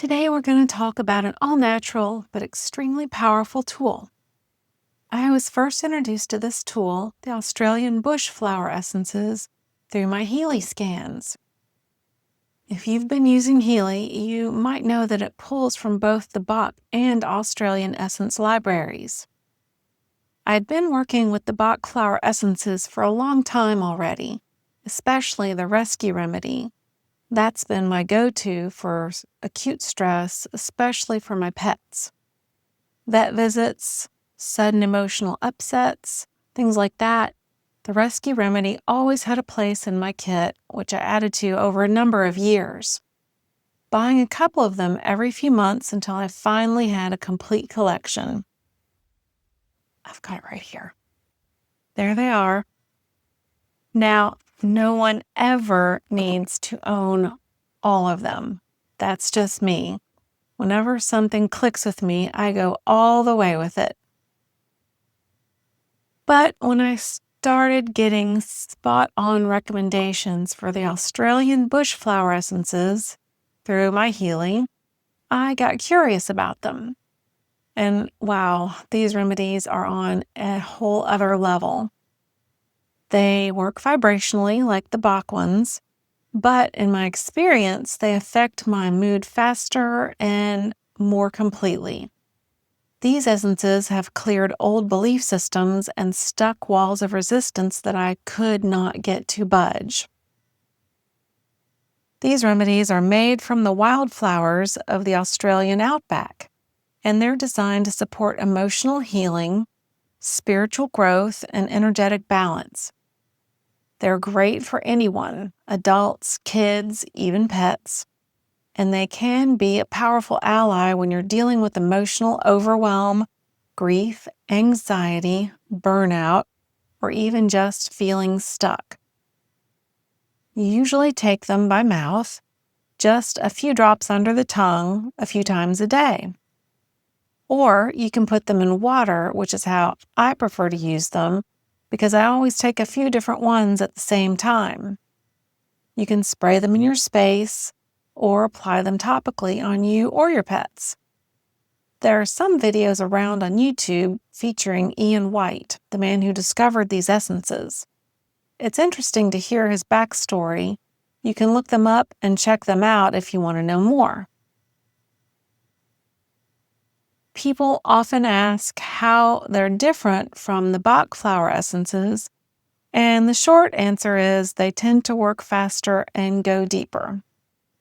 Today we're going to talk about an all-natural but extremely powerful tool. I was first introduced to this tool, the Australian bush flower essences, through my Healy scans. If you've been using Healy, you might know that it pulls from both the Bach and Australian essence libraries. I'd been working with the Bach flower essences for a long time already, especially the rescue remedy. That's been my go-to for acute stress, especially for my pets. Vet visits, sudden emotional upsets, things like that. The rescue remedy always had a place in my kit, which I added to over a number of years, buying a couple of them every few months until I finally had a complete collection. I've got it right here. There they are. Now, no one ever needs to own all of them. That's just me. Whenever something clicks with me, I go all the way with it. But when I started getting spot-on recommendations for the Australian bush flower essences through my Healy, I got curious about them. And wow, these remedies are on a whole other level. They work vibrationally like the Bach ones, but in my experience, they affect my mood faster and more completely. These essences have cleared old belief systems and stuck walls of resistance that I could not get to budge. These remedies are made from the wildflowers of the Australian outback, and they're designed to support emotional healing, spiritual growth, and energetic balance. They're great for anyone, adults, kids, even pets, and they can be a powerful ally when you're dealing with emotional overwhelm, grief, anxiety, burnout, or even just feeling stuck. You usually take them by mouth, just a few drops under the tongue a few times a day. Or you can put them in water, which is how I prefer to use them, because I always take a few different ones at the same time. You can spray them in your space or apply them topically on you or your pets. There are some videos around on YouTube featuring Ian White, the man who discovered these essences. It's interesting to hear his backstory. You can look them up and check them out if you want to know more. People often ask how they're different from the Bach flower essences, and the short answer is they tend to work faster and go deeper.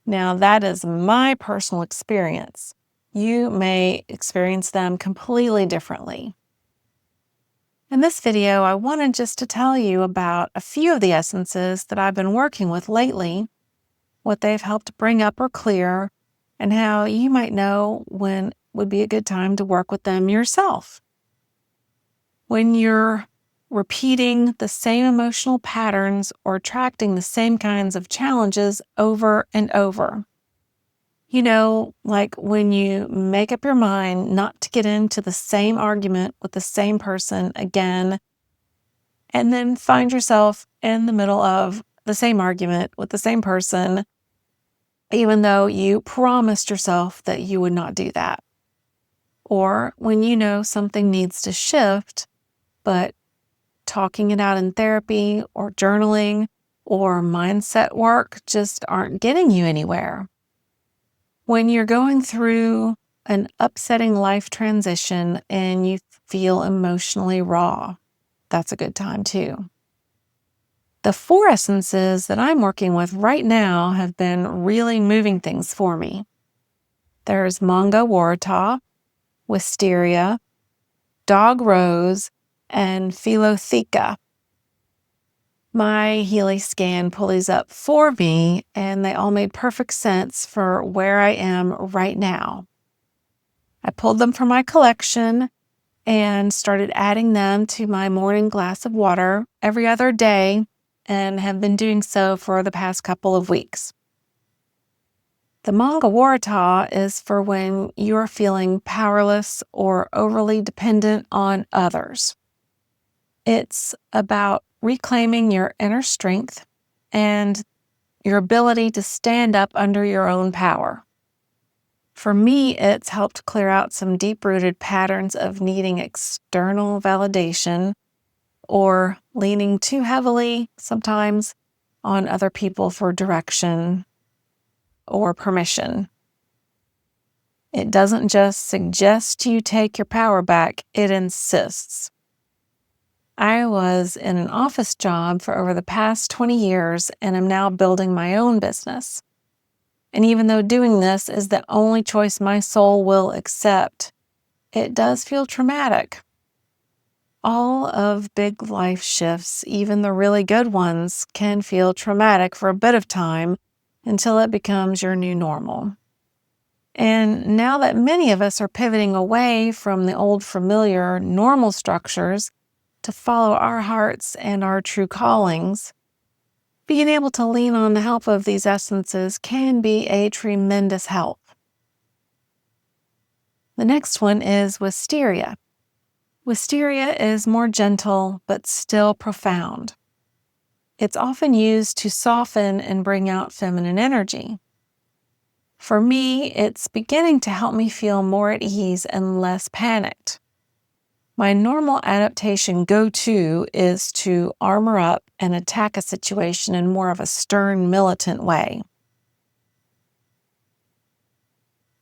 Now, that is my personal experience. You may experience them completely differently. In this video, I wanted just to tell you about a few of the essences that I've been working with lately, what they've helped bring up or clear, and how you might know when would be a good time to work with them yourself. When you're repeating the same emotional patterns or attracting the same kinds of challenges over and over. You know, like when you make up your mind not to get into the same argument with the same person again, and then find yourself in the middle of the same argument with the same person, even though you promised yourself that you would not do that. Or when you know something needs to shift, but talking it out in therapy or journaling or mindset work just aren't getting you anywhere. When you're going through an upsetting life transition and you feel emotionally raw, that's a good time too. The 4 essences that I'm working with right now have been really moving things for me. There's Monga Waratah, Wisteria, Dog Rose, and Philotheca. My Healy scan pulls up for me, and they all made perfect sense for where I am right now. I pulled them from my collection and started adding them to my morning glass of water every other day, and have been doing so for the past couple of weeks. The Monga Waratah is for when you're feeling powerless or overly dependent on others. It's about reclaiming your inner strength and your ability to stand up under your own power. For me, it's helped clear out some deep-rooted patterns of needing external validation or leaning too heavily sometimes on other people for direction or permission. It doesn't just suggest you take your power back, it insists. I was in an office job for over the past 20 years and am now building my own business. And even though doing this is the only choice my soul will accept, it does feel traumatic. All of big life shifts, even the really good ones, can feel traumatic for a bit of time until it becomes your new normal. And now that many of us are pivoting away from the old familiar normal structures to follow our hearts and our true callings, being able to lean on the help of these essences can be a tremendous help. The next one is Wisteria. Wisteria is more gentle but still profound. It's often used to soften and bring out feminine energy. For me, it's beginning to help me feel more at ease and less panicked. My normal adaptation go-to is to armor up and attack a situation in more of a stern, militant way.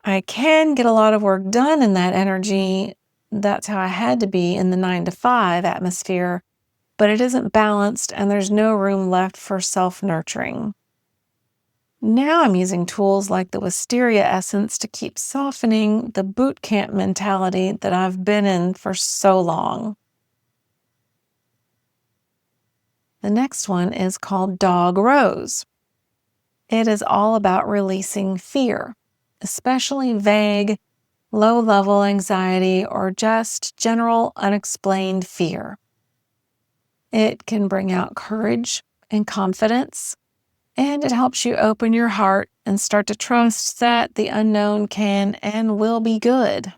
I can get a lot of work done in that energy. That's how I had to be in the 9-to-5 atmosphere, but it isn't balanced and there's no room left for self-nurturing. Now I'm using tools like the Wisteria essence to keep softening the boot camp mentality that I've been in for so long. The next one is called Dog Rose. It is all about releasing fear, especially vague, low-level anxiety or just general unexplained fear. It can bring out courage and confidence, and it helps you open your heart and start to trust that the unknown can and will be good.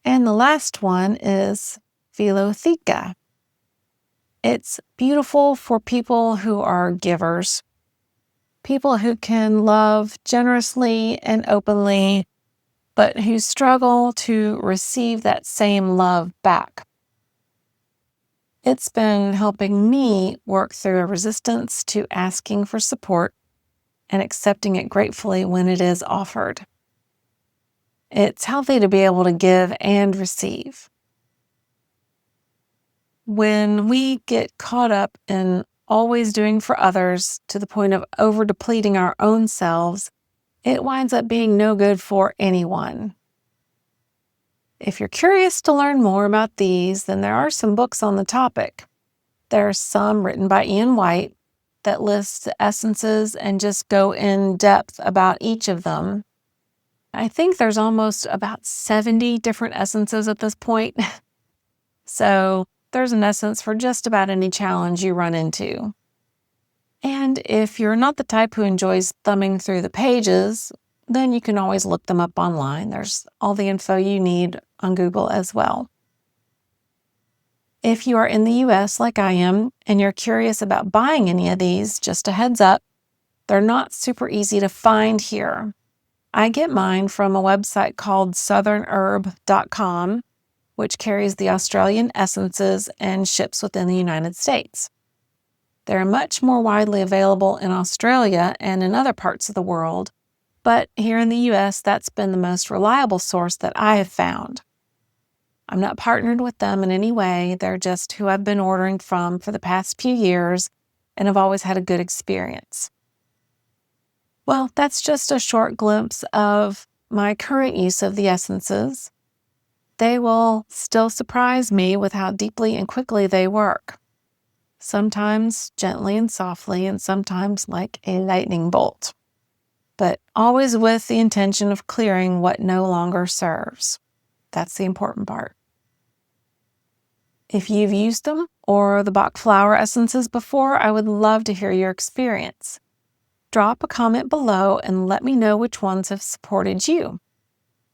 And the last one is Philotheca. It's beautiful for people who are givers, people who can love generously and openly, but who struggle to receive that same love back. It's been helping me work through a resistance to asking for support and accepting it gratefully when it is offered. It's healthy to be able to give and receive. When we get caught up in always doing for others to the point of over-depleting our own selves, it winds up being no good for anyone. If you're curious to learn more about these, then there are some books on the topic. There are some written by Ian White that list the essences and just go in depth about each of them. I think there's almost about 70 different essences at this point. So there's an essence for just about any challenge you run into. And if you're not the type who enjoys thumbing through the pages, then you can always look them up online. There's all the info you need on Google as well. If you are in the US like I am and you're curious about buying any of these, just a heads up, they're not super easy to find here. I get mine from a website called southernherb.com, which carries the Australian essences and ships within the United States. They're much more widely available in Australia and in other parts of the world, but here in the US, that's been the most reliable source that I have found. I'm not partnered with them in any way. They're just who I've been ordering from for the past few years and have always had a good experience. Well, that's just a short glimpse of my current use of the essences. They will still surprise me with how deeply and quickly they work. Sometimes gently and softly, and sometimes like a lightning bolt. But always with the intention of clearing what no longer serves. That's the important part. If you've used them or the Bach flower essences before, I would love to hear your experience. Drop a comment below and let me know which ones have supported you.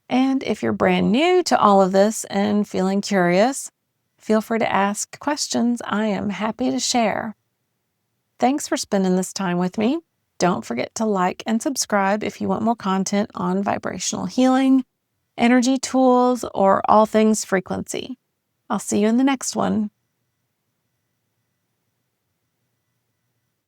And if you're brand new to all of this and feeling curious, feel free to ask questions. I am happy to share. Thanks for spending this time with me. Don't forget to like and subscribe if you want more content on vibrational healing, energy tools, or all things frequency. I'll see you in the next one.